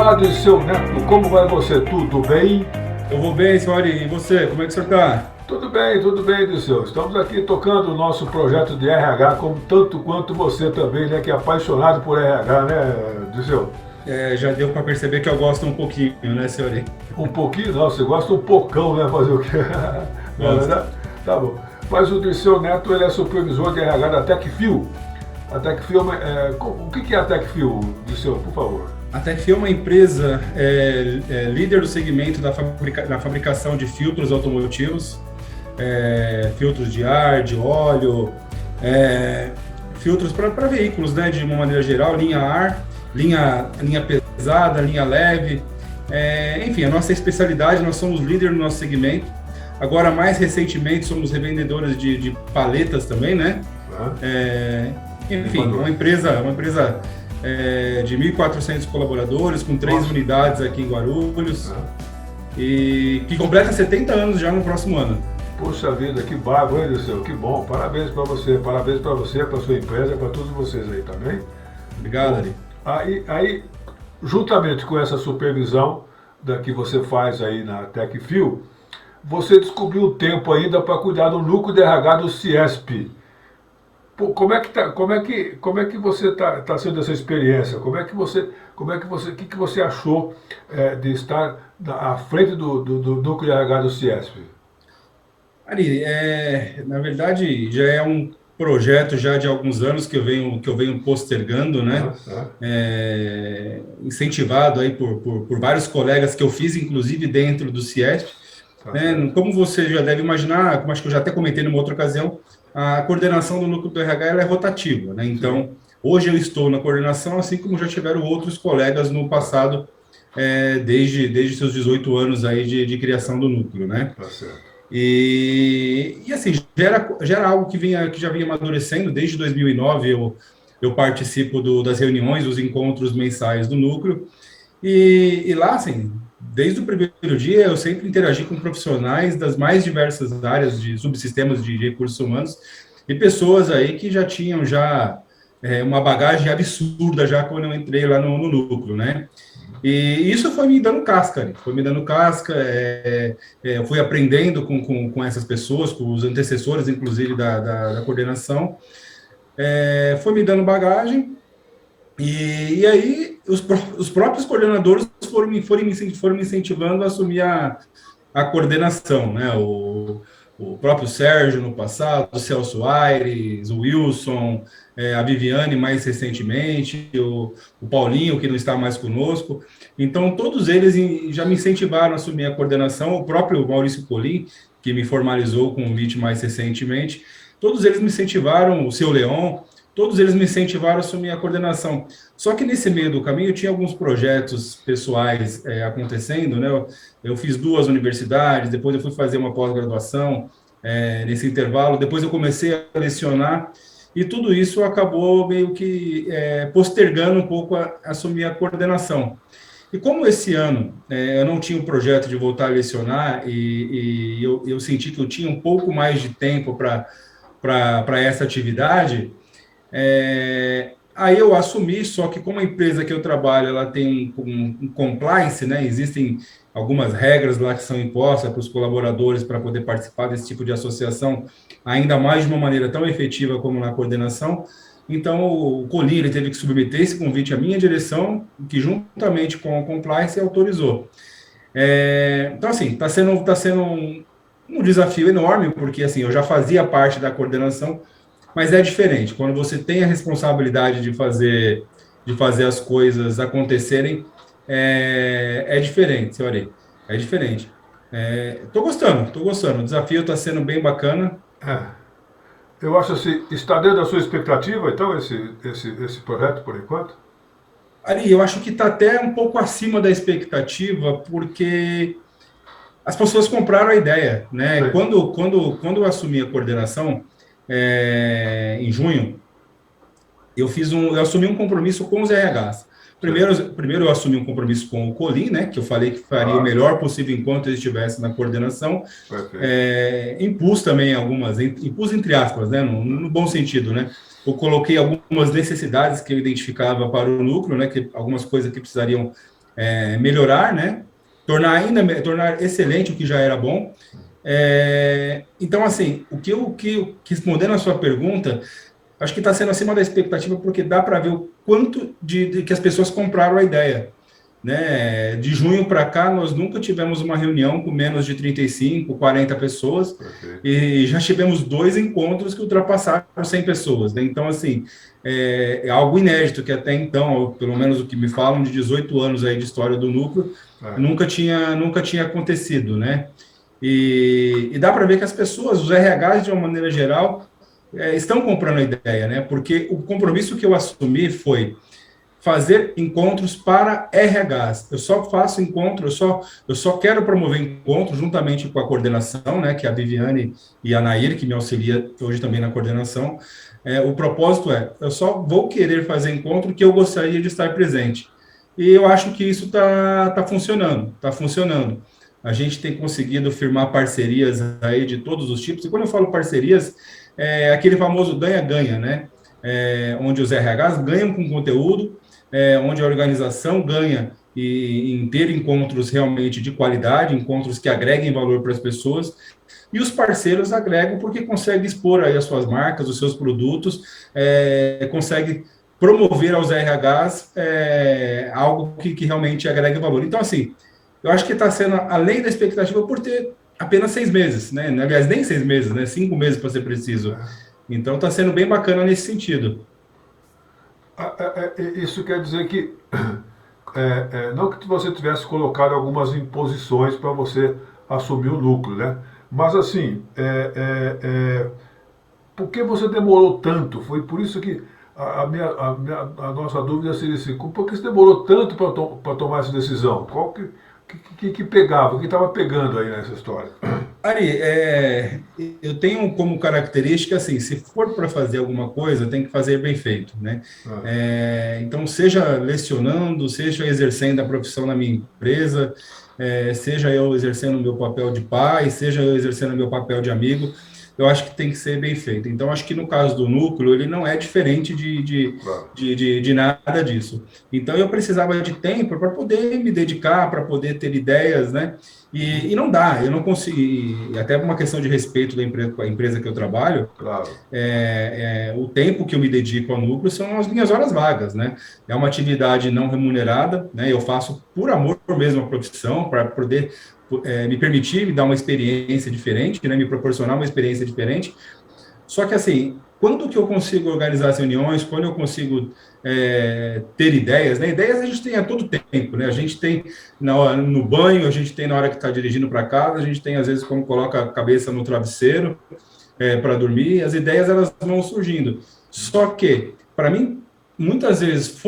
Olá, Dirceu Neto, como vai você? Tudo bem? Eu vou bem, senhori. E você? Como é que o senhor está? Tudo bem, Dirceu. Estamos aqui tocando o nosso projeto de RH, como tanto quanto você também, né? Que é apaixonado por RH, né, Dirceu? Já deu para perceber que eu gosto um pouquinho, né, senhori? Um pouquinho, não, você gosta um pocão, né? Fazer o quê? Não é Gosto. verdade? Tá bom. Mas o Dirceu Neto, ele é supervisor de RH da TecFil. A TecFil, o que é a TecFil, Dirceu, por favor? A Tecfil é uma empresa líder do segmento da fabricação de filtros automotivos, filtros de ar, de óleo, é, filtros para veículos, né, de uma maneira geral, linha ar, linha pesada, linha leve. Enfim, a nossa especialidade, nós somos líder no nosso segmento. Agora, mais recentemente, somos revendedores de paletas também, né? Né? É, Enfim, Equador. uma empresa de 1.400 colaboradores, com três Nossa. unidades aqui em Guarulhos, Né? e que completa 70 anos já no próximo ano. Puxa vida, que barba, hein, Dirceu? Que bom. Parabéns para você, para sua empresa, para todos vocês aí também. Obrigado, Bom, Ari. aí, juntamente com essa supervisão que você faz aí na TecFil, você descobriu o tempo ainda para cuidar do núcleo de RH do Ciesp. Pô, como é que você tá sendo essa experiência? O que você achou de estar à frente do núcleo de RH do Ciesp? Ari, na verdade, já é um projeto já de alguns anos que eu venho postergando, né? Ah, ah, Incentivado aí por vários colegas que eu fiz, inclusive dentro do Ciesp, tá né? certo. Como você já deve imaginar, como acho que eu já até comentei numa outra ocasião, a coordenação do núcleo do RH ela é rotativa, né? Sim, Então, hoje eu estou na coordenação, assim como já tiveram outros colegas no tá, passado, desde seus 18 anos aí de criação do núcleo, né? tá certo. E assim, já era algo que já vinha amadurecendo. Desde 2009 eu participo das reuniões, dos encontros mensais do núcleo, e lá, assim, desde o primeiro dia, eu sempre interagi com profissionais das mais diversas áreas de subsistemas de recursos humanos e pessoas aí que já tinham uma bagagem absurda já quando eu entrei lá no núcleo, né? E isso foi me dando casca, né? Foi me dando casca, eu fui aprendendo com essas pessoas, com os antecessores, inclusive, da coordenação, foi me dando bagagem, e aí os próprios coordenadores foram me incentivando a assumir a coordenação, né? O próprio Sérgio no passado, o Celso Aires, o Wilson, a Viviane mais recentemente, o Paulinho, que não está mais conosco. Então, todos eles já me incentivaram a assumir a coordenação, o próprio Maurício Colim, que me formalizou o convite mais recentemente, todos eles me incentivaram, o seu Leon, todos eles me incentivaram a assumir a coordenação. Só que nesse meio do caminho tinha alguns projetos pessoais acontecendo, né? Eu fiz duas universidades, depois eu fui fazer uma pós-graduação nesse intervalo, depois eu comecei a lecionar, e tudo isso acabou meio que postergando um pouco assumir a coordenação. E como esse ano eu não tinha o projeto de voltar a lecionar, e eu senti que eu tinha um pouco mais de tempo para essa atividade, aí eu assumi, só que como a empresa que eu trabalho, ela tem um compliance, né? Existem algumas regras lá que são impostas para os colaboradores para poder participar desse tipo de associação, ainda mais de uma maneira tão efetiva como na coordenação. Então, o Colim, ele teve que submeter esse convite à minha direção, que juntamente com o compliance autorizou. Então, assim, tá sendo um desafio enorme, porque assim, eu já fazia parte da coordenação, mas é diferente. Quando você tem a responsabilidade de fazer as coisas acontecerem, é diferente, senhora. É diferente. Tô gostando, tô gostando. O desafio está sendo bem bacana. É, eu acho assim, está dentro da sua expectativa, então, esse projeto, por enquanto? Ali, eu acho que está até um pouco acima da expectativa, porque as pessoas compraram a ideia, né? Sim. Quando eu assumi a coordenação, em junho, eu assumi um compromisso com os RHs. Sim. Primeiro eu assumi um compromisso com o Colim, né, que eu falei que faria o Claro, melhor possível enquanto ele estivesse na coordenação. perfeito. Impus também impus entre aspas, né, no bom sentido, né. Eu coloquei algumas necessidades que eu identificava para o núcleo, né, que algumas coisas que precisariam melhorar, né? Tornar excelente o que já era bom. Então, assim, respondendo a sua pergunta, acho que está sendo acima da expectativa, porque dá para ver o quanto de que as pessoas compraram a ideia. Né? De junho para cá, nós nunca tivemos uma reunião com menos de 35, 40 pessoas, Perfeito. e já tivemos 2 encontros que ultrapassaram 100 pessoas. Né? Então, assim, é algo inédito, que até então, pelo menos o que me falam, de 18 anos aí de história do núcleo, nunca tinha acontecido, né? E dá para ver que as pessoas, os RHs, de uma maneira geral, estão comprando a ideia, né? Porque o compromisso que eu assumi foi fazer encontros para RHs. Eu só faço encontro, eu só quero promover encontros juntamente com a coordenação, né, que é a Viviane e a Nair, que me auxilia hoje também na coordenação. O propósito eu só vou querer fazer encontro que eu gostaria de estar presente. E eu acho que isso tá funcionando, está funcionando. A gente tem conseguido firmar parcerias aí de todos os tipos, e quando eu falo parcerias, é aquele famoso ganha-ganha, né? Onde os RHs ganham com conteúdo, onde a organização ganha em ter encontros realmente de qualidade, encontros que agreguem valor para as pessoas, e os parceiros agregam porque conseguem expor aí as suas marcas, os seus produtos, consegue promover aos RHs algo que realmente agrega valor. Então, assim, eu acho que está sendo além da expectativa por ter apenas 6 meses, né? Aliás, nem 6 meses, né? 5 meses para ser preciso. Então, está sendo bem bacana nesse sentido. Isso quer dizer que não que você tivesse colocado algumas imposições para você assumir o núcleo, né? Mas assim, por que você demorou tanto? Foi por isso que a nossa dúvida seria assim, por que você demorou tanto para tomar essa decisão? Qual que pegava, o que estava pegando aí nessa história? Ari, eu tenho como característica assim, se for para fazer alguma coisa, tem que fazer bem feito, né? Então, seja lecionando, seja exercendo a profissão na minha empresa, seja eu exercendo o meu papel de pai, seja eu exercendo o meu papel de amigo, eu acho que tem que ser bem feito. Então, acho que no caso do núcleo, ele não é diferente Claro. de nada disso. Então, eu precisava de tempo para poder me dedicar, para poder ter ideias, né? E não dá, eu não consigo, e até por uma questão de respeito da empresa, com a empresa que eu trabalho, Claro. o tempo que eu me dedico ao núcleo são as minhas horas vagas, né? É uma atividade não remunerada, né? Eu faço por amor mesmo à profissão, para poder me permitir me dar uma experiência diferente, né? Me proporcionar uma experiência diferente. Só que, assim, quando que eu consigo organizar as reuniões, quando eu consigo ter ideias, né? Ideias a gente tem a todo tempo, né? A gente tem no banho, a gente tem na hora que está dirigindo para casa, a gente tem, às vezes, como coloca a cabeça no travesseiro para dormir, as ideias, elas vão surgindo. Só que, para mim, muitas vezes,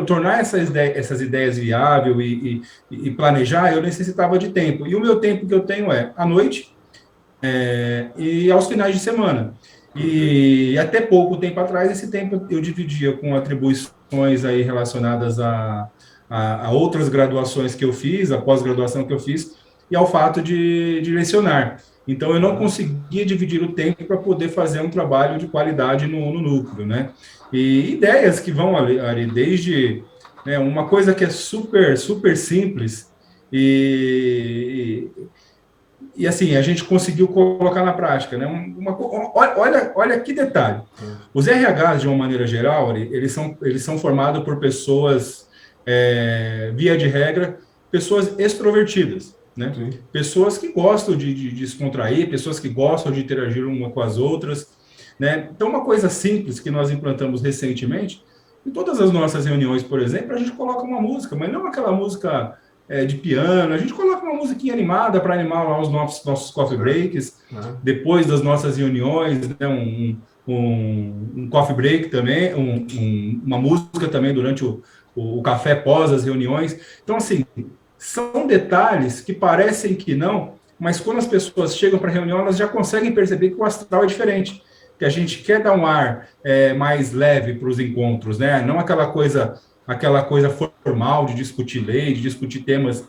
tornar essas ideias viáveis e planejar, eu necessitava de tempo. E o meu tempo que eu tenho é à noite, e aos finais de semana. E até pouco tempo atrás, esse tempo eu dividia com atribuições aí relacionadas a outras graduações que eu fiz, a pós-graduação que eu fiz, e ao fato de lecionar. Então, eu não conseguia dividir o tempo para poder fazer um trabalho de qualidade no núcleo, né? E ideias que vão ali desde uma coisa que é super, super simples, e assim, a gente conseguiu colocar na prática, né? Olha que detalhe. Os RHs, de uma maneira geral, eles são formados por pessoas, via de regra, pessoas extrovertidas, né? Sim. Pessoas que gostam de descontrair, pessoas que gostam de interagir uma com as outras, né? Então, uma coisa simples que nós implantamos recentemente, em todas as nossas reuniões, por exemplo, a gente coloca uma música, mas não aquela música de piano, a gente coloca uma musiquinha animada para animar lá os nossos coffee breaks, depois das nossas reuniões, né, um coffee break também, uma música também durante o café pós as reuniões. Então, assim, são detalhes que parecem que não, mas quando as pessoas chegam para a reunião, elas já conseguem perceber que o astral é diferente, que a gente quer dar um ar mais leve para os encontros, né? Não aquela coisa formal de discutir lei, de discutir temas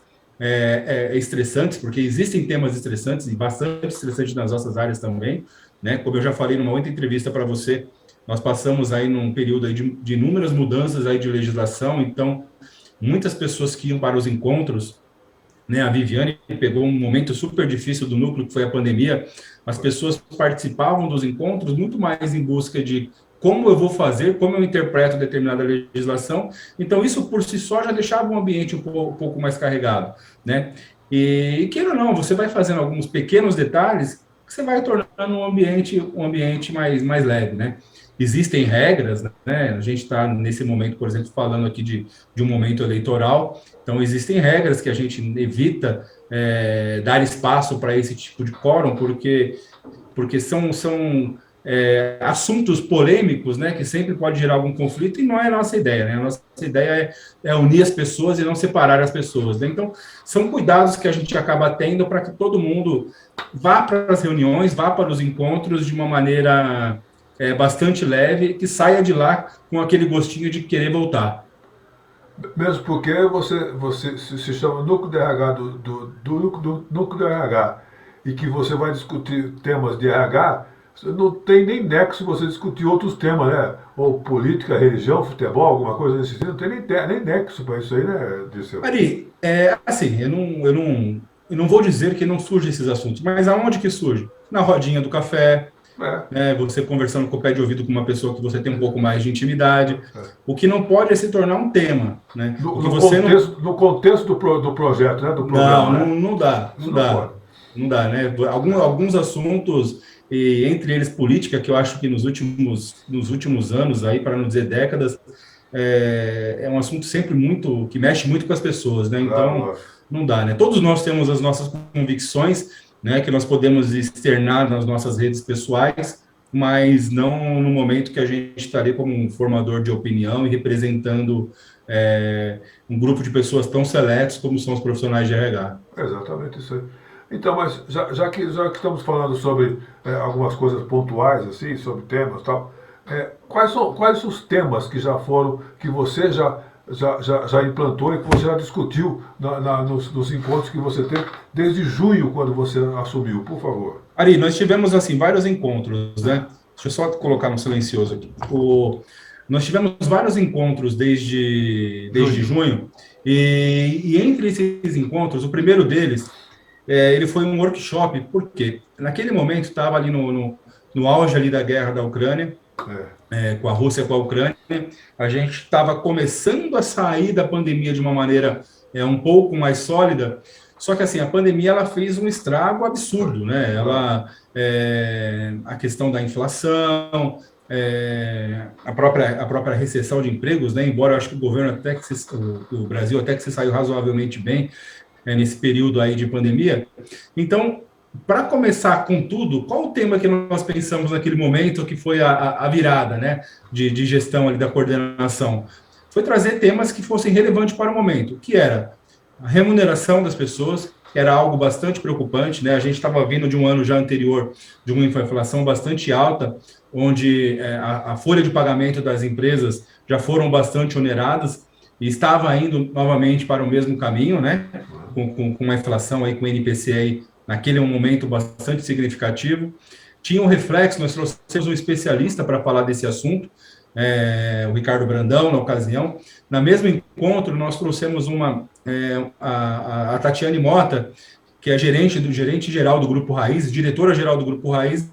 estressantes, porque existem temas estressantes e bastante estressantes nas nossas áreas também, né? Como eu já falei numa outra entrevista para você, nós passamos aí num período aí de inúmeras mudanças aí de legislação, então muitas pessoas que iam para os encontros, né? A Viviane pegou um momento super difícil do núcleo, que foi a pandemia. As pessoas participavam dos encontros muito mais em busca de como eu vou fazer, como eu interpreto determinada legislação. Então, isso por si só já deixava o ambiente um pouco mais carregado, né? E queira ou não, você vai fazendo alguns pequenos detalhes que você vai tornando um ambiente mais leve, né? Existem regras, né? A gente está, nesse momento, por exemplo, falando aqui de um momento eleitoral, então existem regras que a gente evita dar espaço para esse tipo de quórum, porque são assuntos polêmicos, né, que sempre pode gerar algum conflito, e não é a nossa ideia, né? A nossa ideia é unir as pessoas e não separar as pessoas, né? Então, são cuidados que a gente acaba tendo para que todo mundo vá para as reuniões, vá para os encontros de uma maneira bastante leve, que saia de lá com aquele gostinho de querer voltar. Mesmo porque você se chama núcleo de RH do núcleo de RH e que você vai discutir temas de RH, não tem nem nexo você discutir outros temas, né? Ou política, religião, futebol, alguma coisa nesse sentido. Não tem nem nexo para isso aí, né, Dirceu? Ari, assim, eu não vou dizer que não surgem esses assuntos, mas aonde que surge? Na rodinha do café, É, né, você conversando com o pé de ouvido com uma pessoa que você tem um pouco mais de intimidade. é. O que não pode é se tornar um tema, né? No, O que no você não... contexto, no contexto do projeto, né? Do Não, programa, não, né? não dá, Isso não não pode. dá, não dá, né? Alguns assuntos, e entre eles política, que eu acho que nos últimos anos, aí, para não dizer décadas, um assunto sempre muito, que mexe muito com as pessoas, né? Claro, Então, lógico. não dá, né? Todos nós temos as nossas convicções, né? Que nós podemos externar nas nossas redes pessoais, mas não no momento que a gente estaria como um formador de opinião e representando um grupo de pessoas tão seletos como são os profissionais de RH. Exatamente isso aí. Então, mas já que estamos falando sobre algumas coisas pontuais, assim, sobre temas e tal, quais os temas que já foram, que você já implantou e que você já discutiu nos encontros que você teve desde junho, quando você assumiu, por favor? Ari, nós tivemos, assim, vários encontros, né? Deixa eu só colocar no silencioso aqui. Nós tivemos vários encontros desde Junho. junho, e entre esses encontros, o primeiro deles, ele foi um workshop, porque naquele momento estava ali no auge ali da guerra da Ucrânia, É, com a Rússia, com a Ucrânia, a gente estava começando a sair da pandemia de uma maneira um pouco mais sólida, só que assim, a pandemia ela fez um estrago foi. absurdo, né? Claro. A questão da inflação, a própria recessão de empregos, né? Embora eu acho que o governo até que o Brasil até que se saiu razoavelmente bem nesse período aí de pandemia. Então, para começar com tudo, qual o tema que nós pensamos naquele momento que foi a virada, né, de gestão ali da coordenação? Foi trazer temas que fossem relevantes para o momento, que era a remuneração das pessoas, que era algo bastante preocupante, né? A gente estava vindo de um ano já anterior de uma inflação bastante alta, onde a folha de pagamento das empresas já foram bastante oneradas e estava indo novamente para o mesmo caminho, né? Com a inflação aí, com o NPC aí, naquele momento bastante significativo. Tinha um reflexo, nós trouxemos um especialista para falar desse assunto, o Ricardo Brandão, na ocasião. Na mesmo encontro, nós trouxemos a Tatiane Mota, que é gerente geral do Grupo Raízes, diretora geral do Grupo Raízes,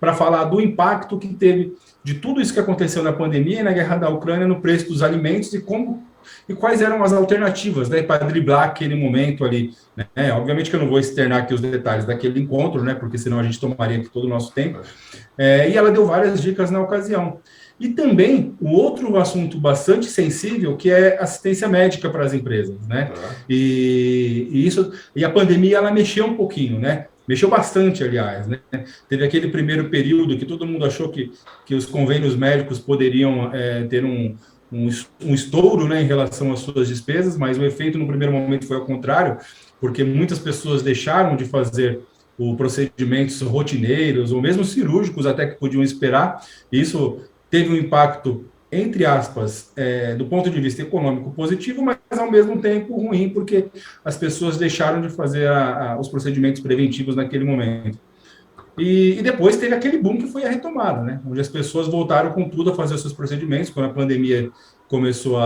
para falar do impacto que teve de tudo isso que aconteceu na pandemia e na guerra da Ucrânia no preço dos alimentos e quais eram as alternativas, né, para driblar aquele momento ali, né? Obviamente que eu não vou externar aqui os detalhes daquele encontro, né, porque senão a gente tomaria aqui todo o nosso tempo. E ela deu várias dicas na ocasião. E também o outro assunto bastante sensível, que é assistência médica para as empresas, né? E a pandemia ela mexeu um pouquinho, né? Mexeu bastante, aliás, né? Teve aquele primeiro período que todo mundo achou que os convênios médicos poderiam ter um estouro, né, em relação às suas despesas, mas o efeito no primeiro momento foi ao contrário, porque muitas pessoas deixaram de fazer os procedimentos rotineiros, ou mesmo cirúrgicos, até que podiam esperar. Isso teve um impacto, entre aspas, do ponto de vista econômico positivo, mas ao mesmo tempo ruim, porque as pessoas deixaram de fazer os procedimentos preventivos naquele momento. E depois teve aquele boom que foi a retomada, né? Onde as pessoas voltaram com tudo a fazer os seus procedimentos, quando a pandemia começou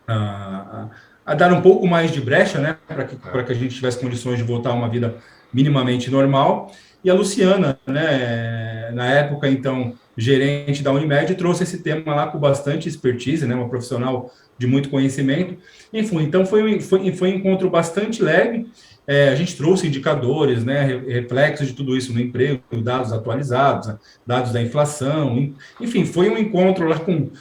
a, a dar um pouco mais de brecha, né, para que a gente tivesse condições de voltar a uma vida minimamente normal. E a Luciana, né, na época, então, gerente da Unimed, trouxe esse tema lá com bastante expertise, né, uma profissional de muito conhecimento. Enfim, então foi um encontro bastante leve. A gente trouxe indicadores, né, reflexos de tudo isso no emprego, dados atualizados, dados da inflação, enfim, foi um encontro lá com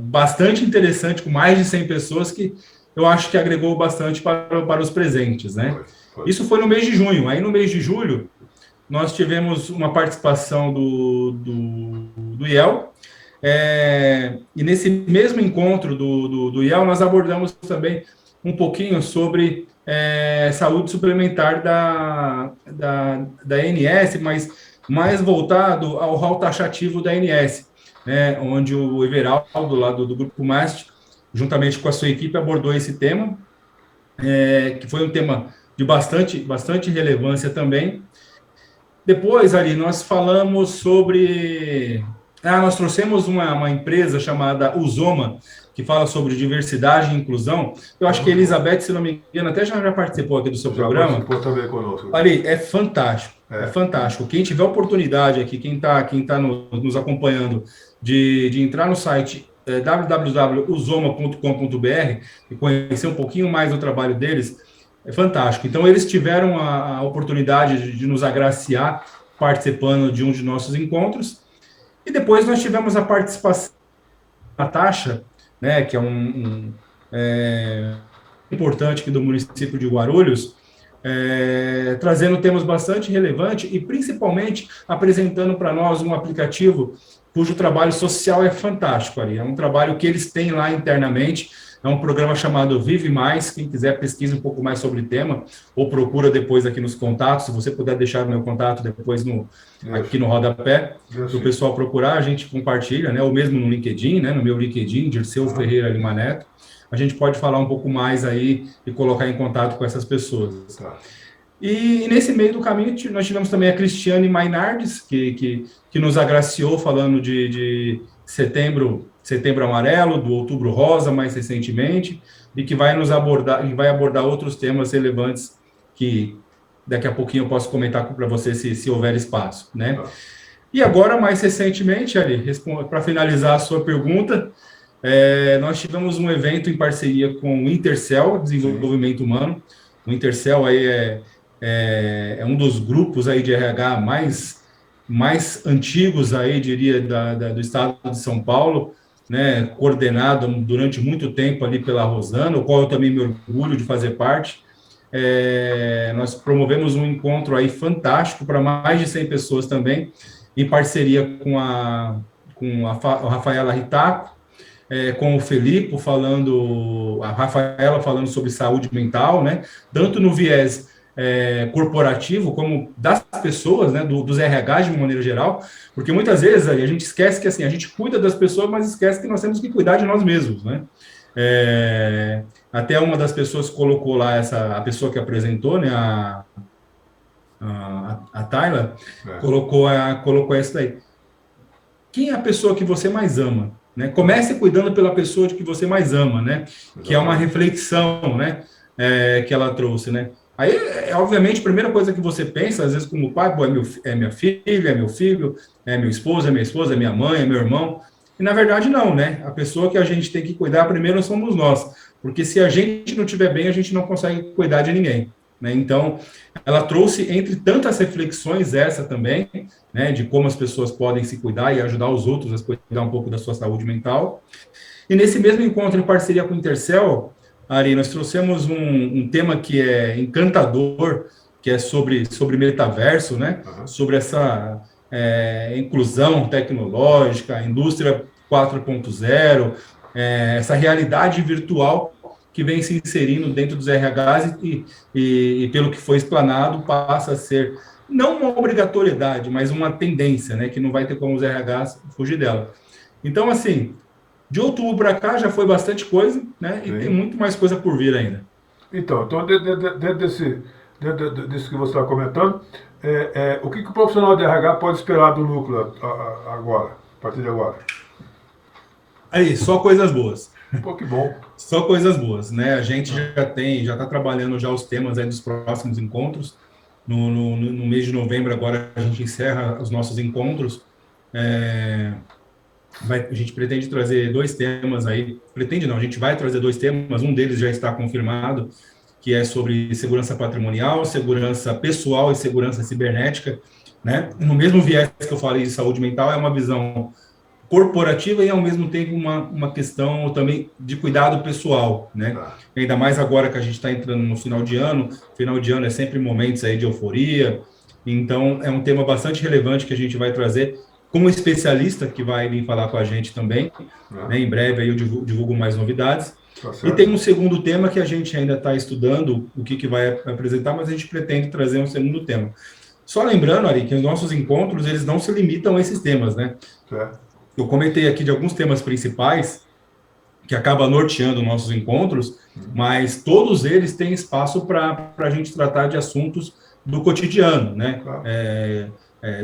bastante interessante, com mais de 100 pessoas, que eu acho que agregou bastante para os presentes, né? Isso foi no mês de junho. Aí no mês de julho, nós tivemos uma participação do IEL, e nesse mesmo encontro do IEL, nós abordamos também um pouquinho sobre saúde suplementar da ANS, mas mais voltado ao rol taxativo da ANS, né, onde o Everaldo, lá do Grupo Mast, juntamente com a sua equipe, abordou esse tema, que foi um tema de bastante relevância também. Depois, ali, nós falamos sobre... nós trouxemos uma empresa chamada Uzoma, que fala sobre diversidade e inclusão. Eu acho que a Elizabeth, se não me engano, até já participou aqui do seu programa. Já participou também conosco. Ali, é fantástico. É fantástico. Quem tiver oportunidade aqui, quem tá nos acompanhando, de entrar no site www.uzoma.com.br e conhecer um pouquinho mais do trabalho deles, é fantástico. Então, eles tiveram a oportunidade de nos agraciar participando de um de nossos encontros. E depois nós tivemos a participação da Natasha, né, que é importante aqui do município de Guarulhos, trazendo temas bastante relevantes e principalmente apresentando para nós um aplicativo cujo trabalho social é fantástico ali. É um trabalho que eles têm lá internamente. É um programa chamado Vive Mais. Quem quiser, pesquisa um pouco mais sobre o tema ou procura depois aqui nos contatos. Se você puder deixar o meu contato depois aqui no rodapé, para o pessoal procurar, a gente compartilha, né? Ou mesmo no LinkedIn, né? No meu LinkedIn, Dirceu Ferreira Lima Neto. A gente pode falar um pouco mais aí e colocar em contato com essas pessoas. Tá. E nesse meio do caminho, nós tivemos também a Cristiane Mainardes, que nos agraciou falando de setembro amarelo, do outubro rosa, mais recentemente, e que vai abordar outros temas relevantes que daqui a pouquinho eu posso comentar para você se houver espaço, né? E agora, mais recentemente, Ali, para finalizar a sua pergunta, nós tivemos um evento em parceria com o Intercel, Desenvolvimento Humano. O Intercel aí é um dos grupos aí de RH mais antigos aí, diria, do estado de São Paulo, né, coordenado durante muito tempo ali pela Rosana, o qual eu também me orgulho de fazer parte. Nós promovemos um encontro aí fantástico para mais de 100 pessoas também, em parceria com a Rafaela Ritaco, com o Felipe a Rafaela falando sobre saúde mental, né, tanto no viés corporativo, como das pessoas, né, dos RHs de uma maneira geral, porque muitas vezes a gente esquece que assim, a gente cuida das pessoas, mas esquece que nós temos que cuidar de nós mesmos, né? Até uma das pessoas colocou lá, a pessoa que apresentou, né, a Tayla, colocou essa daí. Quem é a pessoa que você mais ama? Né? Comece cuidando pela pessoa que você mais ama, né? Que é uma reflexão, né, que ela trouxe, né? Aí, obviamente, a primeira coisa que você pensa, às vezes, como pai, é minha filha, é meu filho, é meu esposo, é minha esposa, é minha mãe, é meu irmão. E, na verdade, não, né? A pessoa que a gente tem que cuidar primeiro somos nós. Porque se a gente não estiver bem, a gente não consegue cuidar de ninguém. Né? Então, ela trouxe, entre tantas reflexões, essa também, né, de como as pessoas podem se cuidar e ajudar os outros a cuidar um pouco da sua saúde mental. E nesse mesmo encontro, em parceria com o Intercel, Ari, nós trouxemos um tema que é encantador, que é sobre metaverso, né? Sobre essa inclusão tecnológica, indústria 4.0, essa realidade virtual que vem se inserindo dentro dos RHs e pelo que foi explanado, passa a ser não uma obrigatoriedade, mas uma tendência, né? Que não vai ter como os RHs fugir dela. Então, assim, de outubro para cá já foi bastante coisa, né? E tem muito mais coisa por vir ainda. Então dentro disso que você está comentando, o que o profissional de RH pode esperar do núcleo agora, a partir de agora? Aí, só coisas boas. Pô, que bom. Só coisas boas, né? A gente Ah, já está trabalhando já os temas aí dos próximos encontros. No mês de novembro, agora, a gente encerra os nossos encontros. É, a gente pretende trazer dois temas aí. Pretende não, a gente vai trazer dois temas. Um deles já está confirmado, que é sobre segurança patrimonial, segurança pessoal e segurança cibernética, né? No mesmo viés que eu falei de saúde mental, é uma visão corporativa e, ao mesmo tempo, uma questão também de cuidado pessoal, né? tá. Ainda mais agora que a gente está entrando no final de ano é sempre momentos aí de euforia, então é um tema bastante relevante que a gente vai trazer com um especialista que vai vir falar com a gente também, Ah, né? Em breve aí eu divulgo mais novidades. tá E tem certo. um segundo tema que a gente ainda está estudando o que vai apresentar, mas a gente pretende trazer um segundo tema. Só lembrando, Ari, que os nossos encontros, eles não se limitam a esses temas, né? Certo. Eu comentei aqui de alguns temas principais que acabam norteando nossos encontros, mas todos eles têm espaço para a gente tratar de assuntos do cotidiano, né? Claro.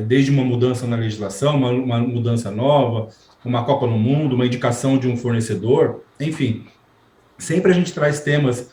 Desde uma mudança na legislação, uma mudança nova, uma Copa no Mundo, uma indicação de um fornecedor, enfim, sempre a gente traz temas.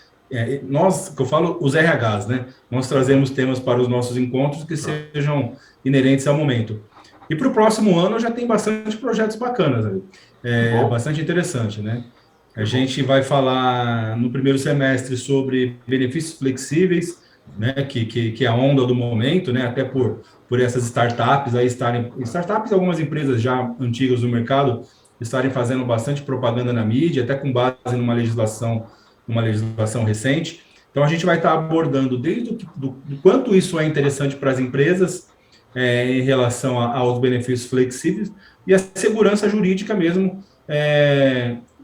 Nós, que eu falo, os RHs, né? Nós trazemos temas para os nossos encontros que Tá. sejam inerentes ao momento. E para o próximo ano já tem bastante projetos bacanas, né? Que bom. Bastante interessante, né? A Que bom. gente vai falar no primeiro semestre sobre benefícios flexíveis, né? Que é a onda do momento, né? Até por essas startups aí estarem, startups e algumas empresas já antigas do mercado estarem fazendo bastante propaganda na mídia, até com base numa legislação recente. Então, a gente vai estar abordando desde do quanto isso é interessante para as empresas em relação aos benefícios flexíveis e a segurança jurídica mesmo,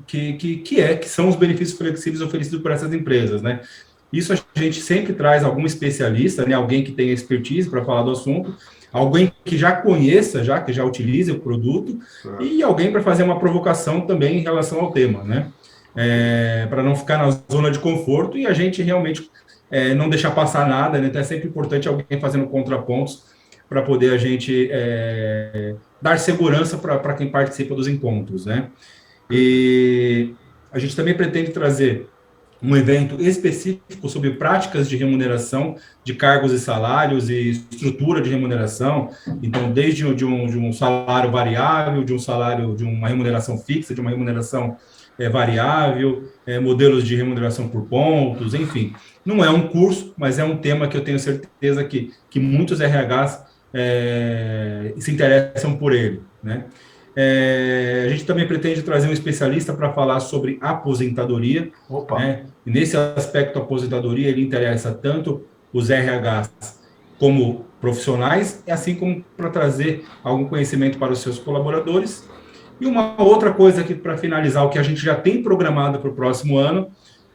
que são os benefícios flexíveis oferecidos por essas empresas, né? Isso a gente sempre traz algum especialista, né, alguém que tenha expertise para falar do assunto, alguém que já conheça, que já utilize o produto, Certo. e alguém para fazer uma provocação também em relação ao tema, né? Ok. Para não ficar na zona de conforto e a gente realmente não deixar passar nada, né? Então é sempre importante alguém fazendo contrapontos para poder a gente dar segurança para quem participa dos encontros, né? Perfeito. E a gente também pretende trazer um evento específico sobre práticas de remuneração de cargos e salários e estrutura de remuneração. Então, desde de um salário variável, de um salário, de uma remuneração fixa, de uma remuneração variável, modelos de remuneração por pontos, enfim. Não é um curso, mas é um tema que eu tenho certeza que muitos RHs se interessam por ele, né? A gente também pretende trazer um especialista para falar sobre aposentadoria, Opa. né? E nesse aspecto, a aposentadoria, ele interessa tanto os RHs como profissionais, assim como para trazer algum conhecimento para os seus colaboradores. E uma outra coisa aqui, para finalizar, o que a gente já tem programado para o próximo ano,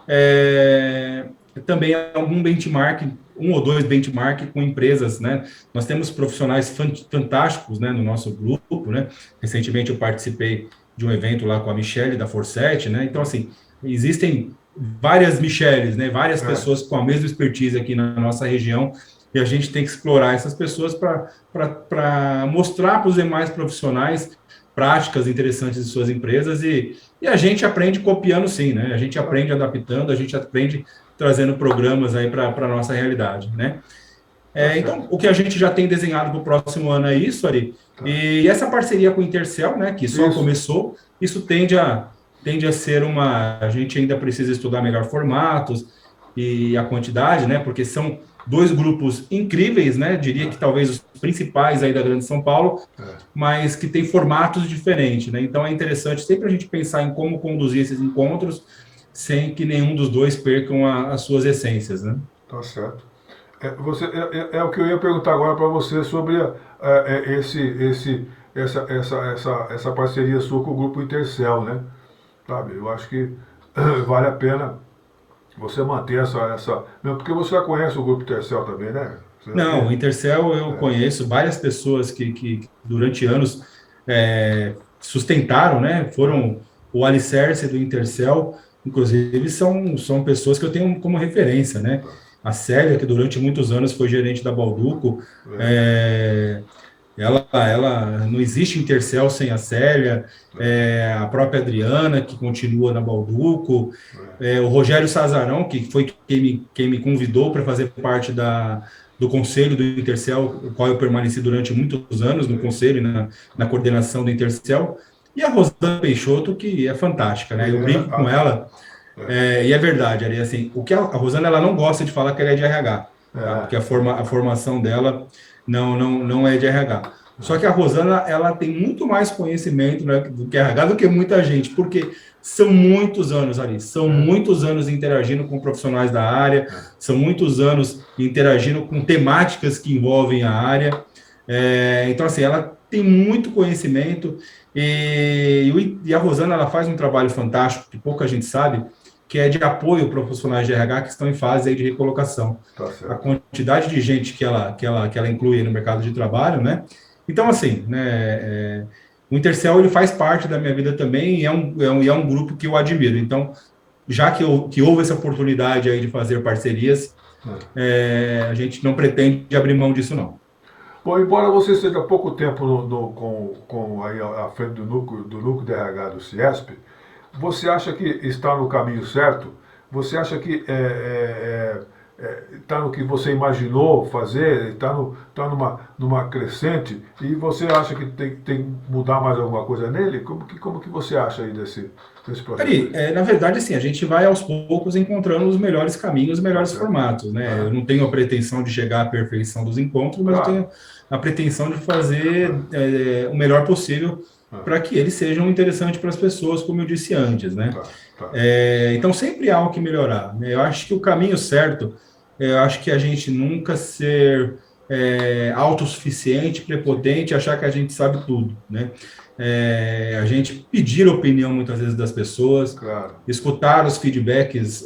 é também algum benchmark, um ou dois benchmark com empresas, né? Nós temos profissionais fantásticos, né, no nosso grupo, né? Recentemente eu participei de um evento lá com a Michelle da Forset, né? Então, assim, existem várias Michelles, né? Várias É. pessoas com a mesma expertise aqui na nossa região e a gente tem que explorar essas pessoas para mostrar para os demais profissionais práticas interessantes de suas empresas e a gente aprende copiando sim, né? A gente Tá. aprende adaptando, a gente aprende trazendo programas aí para a nossa realidade, né? Tá Então, certo. o que a gente já tem desenhado para o próximo ano é isso, Ari, Tá. e essa parceria com o Intercel, né, que só Isso. começou, isso tende a ser a gente ainda precisa estudar melhor formatos e a quantidade, né, porque são dois grupos incríveis, né, diria que É. talvez os principais aí da Grande São Paulo, É. mas que têm formatos diferentes, né, então é interessante sempre a gente pensar em como conduzir esses encontros sem que nenhum dos dois percam as suas essências, né. Tá certo. É o que eu ia perguntar agora para você sobre essa parceria sua com o grupo Intercel, né? Sabe, eu acho que vale a pena você manter Não, porque você já conhece o grupo Intercel também, né? Você já Não, o tem. Intercel eu É, conheço várias pessoas que durante anos sustentaram, né? é, Foram o alicerce do Intercel, inclusive são pessoas que eu tenho como referência, né? tá. A Célia, que durante muitos anos foi gerente da Balduco, É, é, Ela não existe Intercel sem a Célia, a própria Adriana, que continua na Balduco, o Rogério Sazarão, que foi quem me convidou para fazer parte do conselho do Intercel, o qual eu permaneci durante muitos anos no conselho e na coordenação do Intercel, e a Rosana Peixoto, que é fantástica, né? Eu brinco com ela, e é verdade, Ari, assim, o que a Rosana, ela não gosta de falar que ela é de RH, tá? Porque a formação dela não é de RH. Só que a Rosana, ela tem muito mais conhecimento, né, do que RH, do que muita gente, porque são muitos anos ali, são muitos anos interagindo com profissionais da área, são muitos anos interagindo com temáticas que envolvem a área. Então, assim, ela tem muito conhecimento e a Rosana, ela faz um trabalho fantástico, que pouca gente sabe, que é de apoio para profissionais de RH que estão em fase aí de recolocação. Tá certo. A quantidade de gente que ela inclui no mercado de trabalho, né? Então, assim, né, o Intercel, ele faz parte da minha vida também e é um grupo que eu admiro. Então, já que houve essa oportunidade aí de fazer parcerias, a gente não pretende abrir mão disso, não. Bom, embora você esteja há pouco tempo com aí à frente do núcleo de RH do CIESP, você acha que está no caminho certo? Você acha que está no que você imaginou fazer? Está numa crescente? E você acha que tem que mudar mais alguma coisa nele? Como que você acha aí desse processo? Ari, na verdade, assim, a gente vai aos poucos encontrando os melhores caminhos, os melhores formatos, né? Eu não tenho a pretensão de chegar à perfeição dos encontros, mas eu tenho a pretensão de fazer o melhor possível para que eles sejam interessantes para as pessoas, como eu disse antes, né? Então, sempre há o que melhorar, né? Eu acho que o caminho certo, eu acho que a gente nunca ser autossuficiente, prepotente, achar que a gente sabe tudo, né? A gente pedir opinião muitas vezes das pessoas, escutar os feedbacks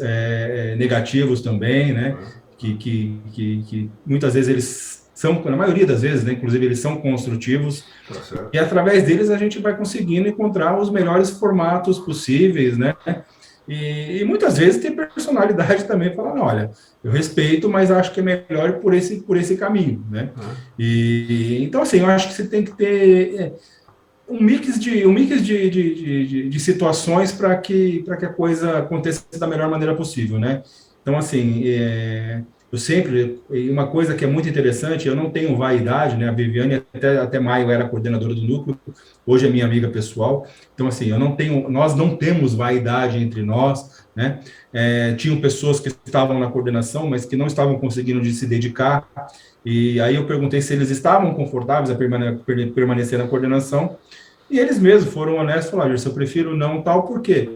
negativos também, né? Que muitas vezes eles são, na maioria das vezes, né, inclusive eles são construtivos, e através deles a gente vai conseguindo encontrar os melhores formatos possíveis, né? E muitas vezes tem personalidade também falando, olha, eu respeito, mas acho que é melhor por esse caminho, né? Então, assim, eu acho que você tem que ter um mix de situações para que a coisa aconteça da melhor maneira possível, né? Então, assim, eu sempre, uma coisa que é muito interessante, eu não tenho vaidade, né? A Viviane até maio era coordenadora do núcleo, hoje é minha amiga pessoal. Então, assim, nós não temos vaidade entre nós, né? Tinham pessoas que estavam na coordenação, mas que não estavam conseguindo se dedicar. E aí eu perguntei se eles estavam confortáveis a permanecer na coordenação. E eles mesmos foram honestos e falaram, eu prefiro não tal, por quê?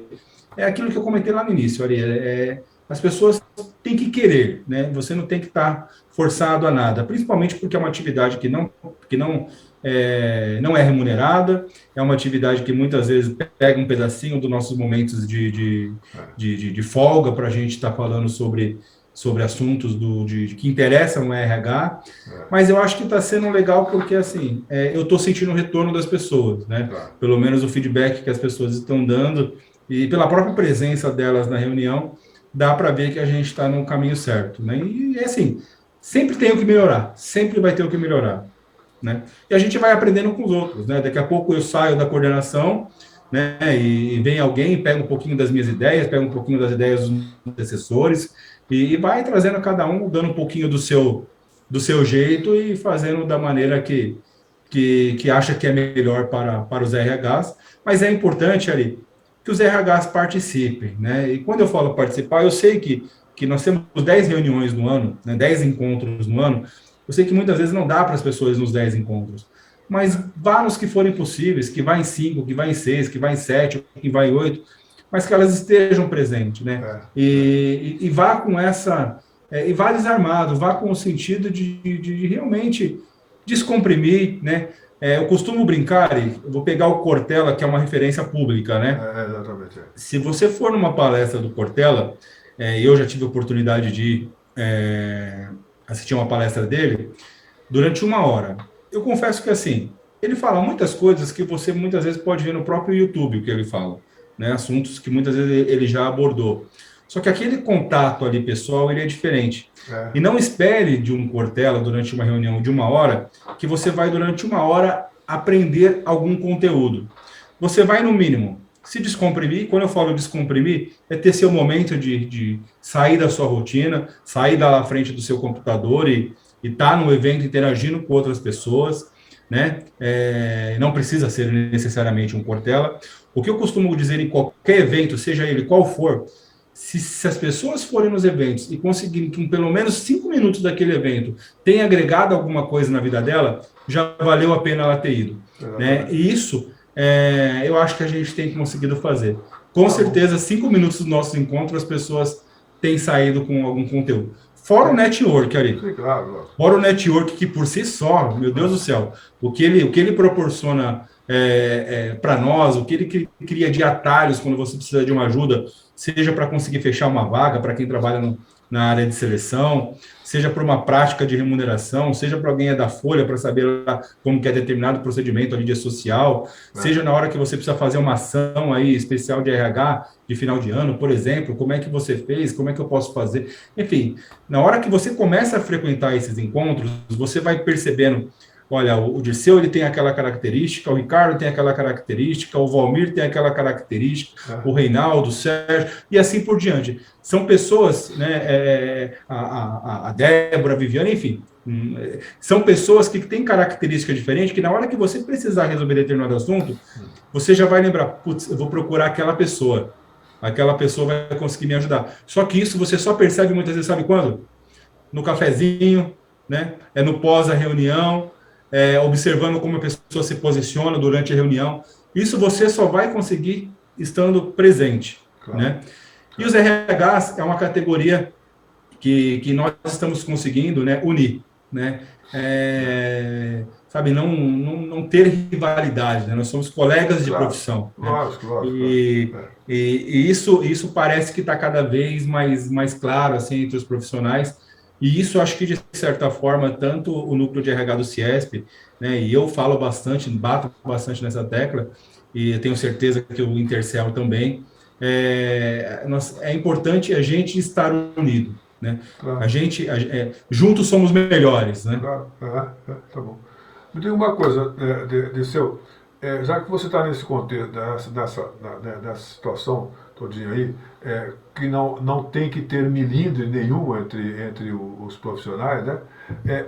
É aquilo que eu comentei lá no início, ali, as pessoas têm que querer, né? Você não tem que estar forçado a nada, principalmente porque é uma atividade que não é remunerada, é uma atividade que muitas vezes pega um pedacinho dos nossos momentos de folga para a gente estar falando sobre assuntos que interessam o RH, mas eu acho que está sendo legal porque, assim, eu estou sentindo o retorno das pessoas, né? Pelo menos o feedback que as pessoas estão dando e pela própria presença delas na reunião, dá para ver que a gente está no caminho certo, né? E, assim, sempre tem o que melhorar, sempre vai ter o que melhorar, né? E a gente vai aprendendo com os outros, né? Daqui a pouco eu saio da coordenação, né? E vem alguém, pega um pouquinho das minhas ideias, pega um pouquinho das ideias dos assessores e vai trazendo cada um, dando um pouquinho do seu jeito e fazendo da maneira que acha que é melhor para os RHs. Mas é importante, ali, que os RHs participem, né? E quando eu falo participar, eu sei que nós temos 10 reuniões no ano, né, 10 encontros no ano, eu sei que muitas vezes não dá para as pessoas nos 10 encontros, mas vá nos que forem possíveis, que vá em 5, que vá em 6, que vá em 7, que vá em 8, mas que elas estejam presentes, né? E vá com e vá desarmado, vá com o sentido de realmente descomprimir, né? Eu costumo brincar, eu vou pegar o Cortella, que é uma referência pública, né? Exatamente. Se você for numa palestra do Cortella, eu já tive a oportunidade de assistir uma palestra dele, durante 1 hora. Eu confesso que, assim, ele fala muitas coisas que você muitas vezes pode ver no próprio YouTube, o que ele fala, né? Assuntos que muitas vezes ele já abordou. Só que aquele contato ali pessoal, ele é diferente. E não espere de um Cortella, durante uma reunião de 1 hora, que você vai, durante 1 hora, aprender algum conteúdo. Você vai, no mínimo, se descomprimir. Quando eu falo descomprimir, é ter seu momento de sair da sua rotina, sair da frente do seu computador e estar no evento interagindo com outras pessoas, né? Não precisa ser necessariamente um Cortella. O que eu costumo dizer em qualquer evento, seja ele qual for, se as pessoas forem nos eventos e conseguirem que pelo menos 5 minutos daquele evento tenha agregado alguma coisa na vida dela, já valeu a pena ela ter ido. Né? E isso eu acho que a gente tem conseguido fazer. Com certeza, 5 minutos do nosso encontro, as pessoas têm saído com algum conteúdo. Fora o network, Ari. Fora o network, que por si só, meu Deus do céu, o que ele proporciona para nós, o que ele cria de atalhos quando você precisa de uma ajuda, seja para conseguir fechar uma vaga para quem trabalha na área de seleção, seja para uma prática de remuneração, seja para alguém da Folha para saber lá como que é determinado procedimento ali de social, seja na hora que você precisa fazer uma ação aí especial de RH de final de ano, por exemplo, como é que você fez, como é que eu posso fazer, enfim, na hora que você começa a frequentar esses encontros, você vai percebendo, olha, o Dirceu, ele tem aquela característica, o Ricardo tem aquela característica, o Valmir tem aquela característica, o Reinaldo, o Sérgio, e assim por diante. São pessoas, né, a Débora, a Viviane, enfim, são pessoas que têm características diferentes, que na hora que você precisar resolver determinado assunto, você já vai lembrar, putz, eu vou procurar aquela pessoa vai conseguir me ajudar. Só que isso você só percebe muitas vezes, sabe quando? No cafezinho, né? No pós a reunião, observando como a pessoa se posiciona durante a reunião. Isso você só vai conseguir estando presente. Claro. Né? E os RHs é uma categoria que nós estamos conseguindo, né, unir. Né? Sabe, não ter rivalidade. Né? Nós somos colegas de profissão. Lógico. E isso parece que está cada vez mais claro assim, entre os profissionais. E isso, acho que, de certa forma, tanto o núcleo de RH do CIESP, né, e eu falo bastante, bato bastante nessa tecla, e eu tenho certeza que o Intercel também, é importante a gente estar unido. Né? Claro. Juntos somos melhores. Né? Claro. Tá bom. Me diga uma coisa, Dirceu, já que você está nesse contexto, dessa situação todinha aí, que não tem que ter milindre nenhum entre os profissionais, né?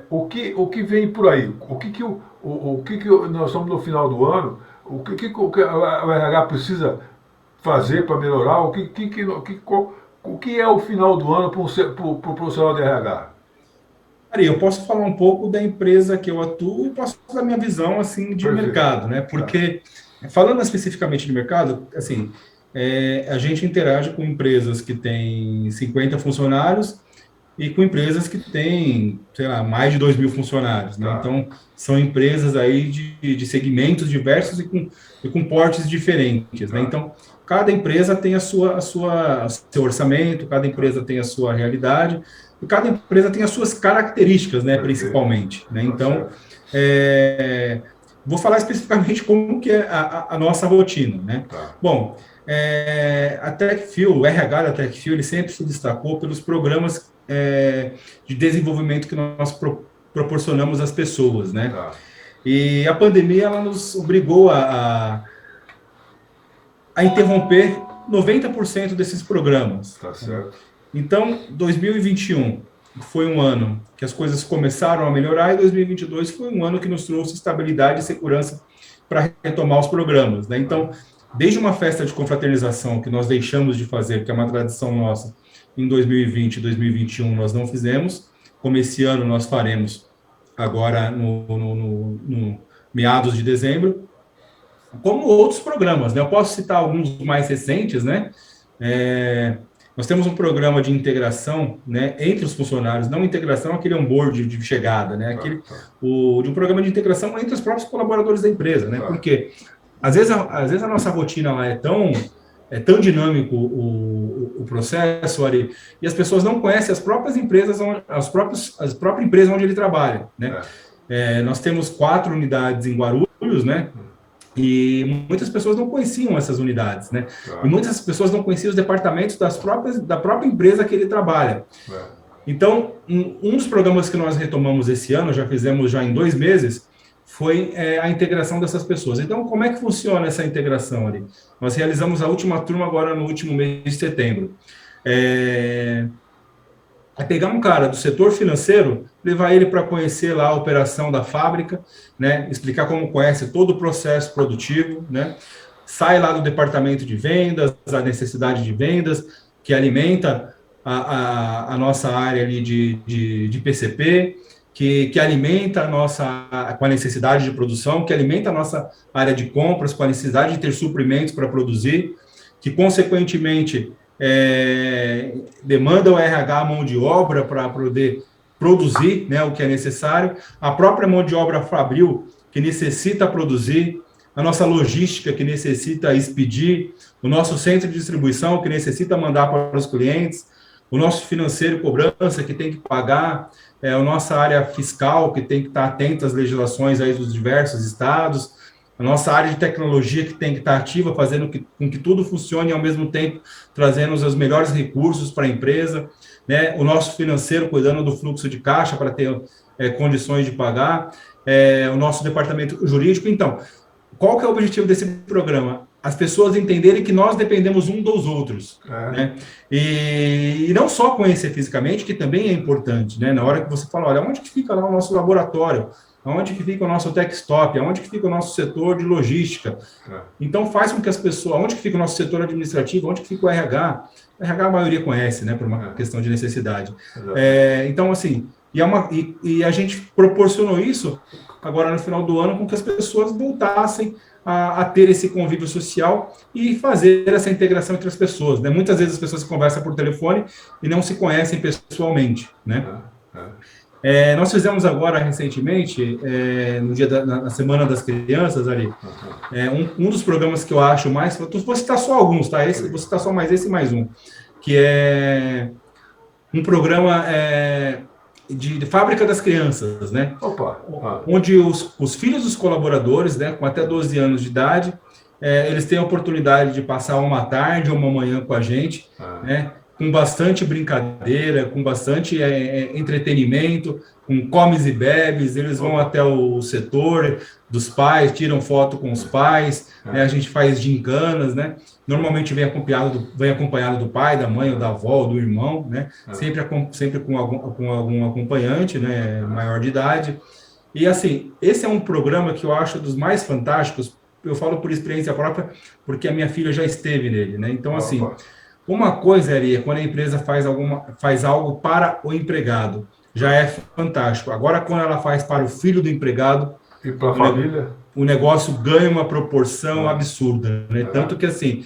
O que vem por aí? O que nós estamos no final do ano? O que o RH precisa fazer para melhorar? O que é o final do ano para o profissional de RH? Ari, eu posso falar um pouco da empresa que eu atuo e posso dar minha visão assim de mercado, né? Porque falando especificamente de mercado, assim, a gente interage com empresas que têm 50 funcionários e com empresas que têm, sei lá, mais de 2.000 funcionários, né? Então, são empresas aí de segmentos diversos e com portes diferentes, né? Então, cada empresa tem seu orçamento, cada empresa tem a sua realidade, e cada empresa tem as suas características, né, principalmente. Né? Então, vou falar especificamente como que é a nossa rotina. Né? Bom, a TechFuel, o RH da TechFuel, ele sempre se destacou pelos programas de desenvolvimento que nós proporcionamos às pessoas. Né? E a pandemia ela nos obrigou a interromper 90% desses programas. Tá certo. Então, 2021 foi um ano que as coisas começaram a melhorar e 2022 foi um ano que nos trouxe estabilidade e segurança para retomar os programas. Né? Então, desde uma festa de confraternização que nós deixamos de fazer, que é uma tradição nossa, em 2020 e 2021 nós não fizemos, como esse ano nós faremos agora no meados de dezembro, como outros programas. Né? Eu posso citar alguns mais recentes, né? Nós temos um programa de integração, né, entre os funcionários, não integração, aquele onboard de chegada, né, de um programa de integração entre os próprios colaboradores da empresa, né, porque às vezes a nossa rotina lá é tão dinâmico o processo, Ari, e as pessoas não conhecem as próprias empresas, as próprias empresas onde ele trabalha, né. Nós temos 4 unidades em Guarulhos, né, E muitas pessoas não conheciam essas unidades, né? Tá. E muitas pessoas não conheciam os departamentos da própria empresa que ele trabalha. Então, um dos programas que nós retomamos esse ano, já fizemos já em 2 meses, foi a integração dessas pessoas. Então, como é que funciona essa integração ali? Nós realizamos a última turma agora no último mês de setembro. É pegar um cara do setor financeiro, levar ele para conhecer lá a operação da fábrica, né? Explicar como conhece todo o processo produtivo, né? Sai lá do departamento de vendas, a necessidade de vendas, que alimenta a nossa área ali de PCP, que alimenta a nossa com a necessidade de produção, que alimenta a nossa área de compras com a necessidade de ter suprimentos para produzir, que consequentemente demanda o RH mão de obra para poder produzir, né, o que é necessário, a própria mão de obra fabril que necessita produzir, a nossa logística que necessita expedir, o nosso centro de distribuição que necessita mandar para os clientes, o nosso financeiro cobrança que tem que pagar, a nossa área fiscal que tem que estar atenta às legislações aí dos diversos estados, a nossa área de tecnologia que tem que estar ativa, fazendo com que tudo funcione e, ao mesmo tempo, trazendo os melhores recursos para a empresa, né? O nosso financeiro cuidando do fluxo de caixa para ter condições de pagar, o nosso departamento jurídico. Então, qual que é o objetivo desse programa? As pessoas entenderem que nós dependemos um dos outros, né? E não só conhecer fisicamente, que também é importante, né? Na hora que você fala, olha, onde que fica lá o nosso laboratório? Onde que fica o nosso tech stop? Onde que fica o nosso setor de logística? Então, faz com que as pessoas... Onde que fica o nosso setor administrativo? Onde que fica o RH? O RH a maioria conhece, né? Por uma questão de necessidade. Então, assim... E a gente proporcionou isso agora no final do ano com que as pessoas voltassem a ter esse convívio social e fazer essa integração entre as pessoas, né? Muitas vezes as pessoas se conversam por telefone e não se conhecem pessoalmente, né? Nós fizemos agora, recentemente, na Semana das Crianças, ali, um dos programas que eu acho mais... Vou citar só alguns, tá? Vou citar só mais esse e mais um, que é um programa de fábrica das crianças, né? Onde os filhos dos colaboradores, né, com até 12 anos de idade, eles têm a oportunidade de passar uma tarde ou uma manhã com a gente, né? Com bastante brincadeira, com bastante entretenimento, com comes e bebes, eles vão até o setor dos pais, tiram foto com os pais, né, a gente faz gincanas, né? Normalmente vem acompanhado do pai, da mãe, ou da avó, ou do irmão, né? Sempre com algum acompanhante, né, maior de idade. E assim, esse é um programa que eu acho dos mais fantásticos, eu falo por experiência própria, porque a minha filha já esteve nele, né? Então, assim... Uma coisa, Ari, é quando a empresa faz algo para o empregado, já é fantástico. Agora, quando ela faz para o filho do empregado, e para a família, o negócio ganha uma proporção absurda, né? Tanto que, assim,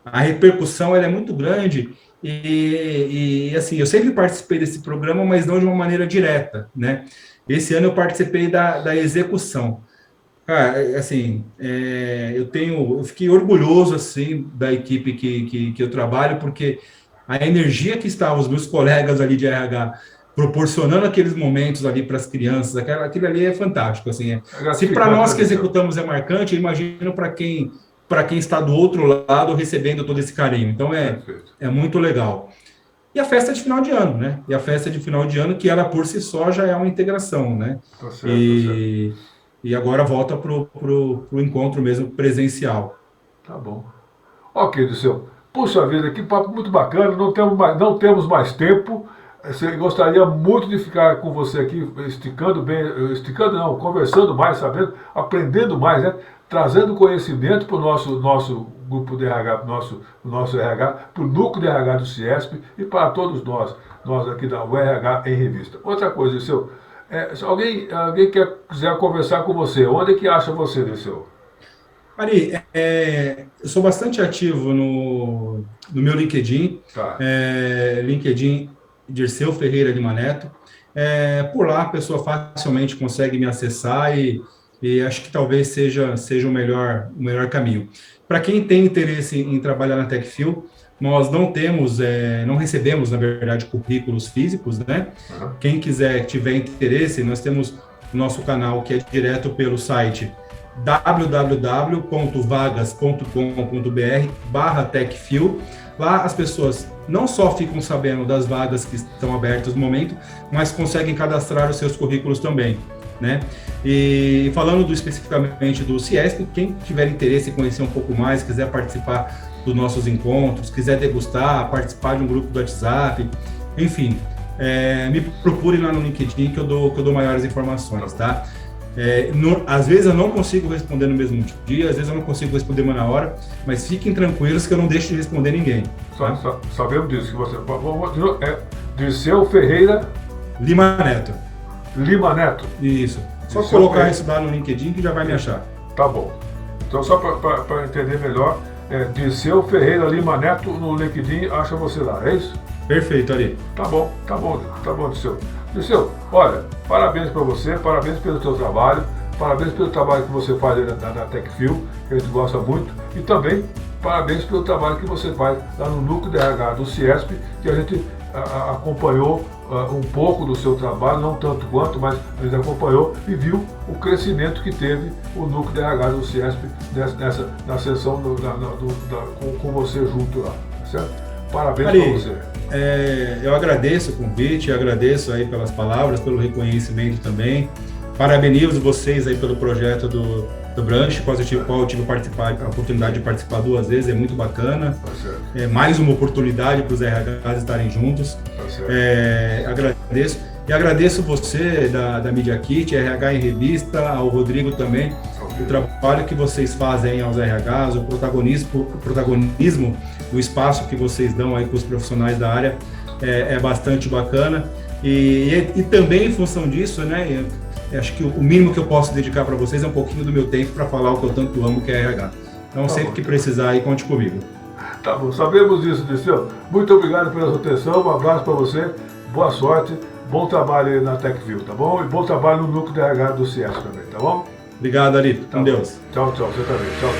a repercussão ela é muito grande e, assim, eu sempre participei desse programa, mas não de uma maneira direta, né? Esse ano eu participei da execução. Cara, assim, eu fiquei orgulhoso, assim, da equipe que eu trabalho, porque a energia que estavam os meus colegas ali de RH proporcionando aqueles momentos ali para as crianças, aquilo ali é fantástico, assim. Se para nós que executamos é marcante, eu imagino para quem está do outro lado recebendo todo esse carinho. Então, é muito legal. E a festa de final de ano, né? E a festa de final de ano, que ela por si só já é uma integração, né? Tá certo, certo. E agora volta pro encontro mesmo presencial. Tá bom. Ok, Dirceu. Puxa vida, que papo muito bacana. Não temos mais tempo. Gostaria muito de ficar com você aqui, conversando mais, sabendo, aprendendo mais, né? Trazendo conhecimento para o nosso grupo de RH, nosso RH, para o núcleo de RH do CIESP e para todos nós aqui da URH em Revista. Outra coisa, Dirceu, se alguém quiser conversar com você, onde é que acha você, Dirceu? Ari, eu sou bastante ativo no meu LinkedIn, LinkedIn Dirceu Ferreira Lima Neto. Por lá a pessoa facilmente consegue me acessar e acho que talvez seja o melhor caminho. Para quem tem interesse em trabalhar na TechFill, nós não recebemos, na verdade, currículos físicos, né? Quem tiver interesse, nós temos o nosso canal que é direto pelo site www.vagas.com.br/TechFil. Lá as pessoas não só ficam sabendo das vagas que estão abertas no momento, mas conseguem cadastrar os seus currículos também, né? E falando especificamente do CIESP, quem tiver interesse em conhecer um pouco mais, quiser participar dos nossos encontros, quiser degustar, participar de um grupo do WhatsApp, enfim, me procure lá no LinkedIn que eu dou maiores informações, tá? Às vezes eu não consigo responder no mesmo dia, às vezes eu não consigo responder na hora, mas fiquem tranquilos que eu não deixo de responder ninguém. Tá? Sabemos disso, que você... Dirceu Ferreira... Lima Neto. Lima Neto? Isso. Só Dirceu colocar Ferreira. isso lá no LinkedIn que já vai me achar. Tá bom. Então, só para entender melhor, Dirceu Ferreira Lima Neto no LinkedIn, acha você lá, é isso? Perfeito, Ari. Tá bom, Dirceu. Dirceu, olha, parabéns para você, parabéns pelo teu trabalho, parabéns pelo trabalho que você faz aí na TechFil, que a gente gosta muito, e também parabéns pelo trabalho que você faz lá no Núcleo de RH do CIESP, que a gente acompanhou um pouco do seu trabalho, não tanto quanto, mas a gente acompanhou e viu o crescimento que teve o Núcleo de RH do CIESP na sessão com você junto lá, certo? Parabéns para você. Eu agradeço o convite, agradeço aí pelas palavras, pelo reconhecimento também. Parabenizo vocês aí pelo projeto do Branch, qual eu tive a oportunidade de participar 2 vezes, é muito bacana. Tá mais uma oportunidade para os RHs estarem juntos. Tá Agradeço. E agradeço você da Media Kit, RH em Revista, ao Rodrigo também, o trabalho que vocês fazem aos RHs, o protagonismo do espaço que vocês dão aí para os profissionais da área é bastante bacana. E também em função disso, né, acho que o mínimo que eu posso dedicar para vocês é um pouquinho do meu tempo para falar o que eu tanto amo, que é RH. Então, sempre que precisar, aí, conte comigo. Tá bom, sabemos disso, Dirceu. Muito obrigado pela sua atenção, um abraço para você, boa sorte, bom trabalho aí na TechFil, tá bom? E bom trabalho no Núcleo de RH do CIESP também, tá bom? Obrigado, Ari. Com Deus. Tchau, você também. Tchau.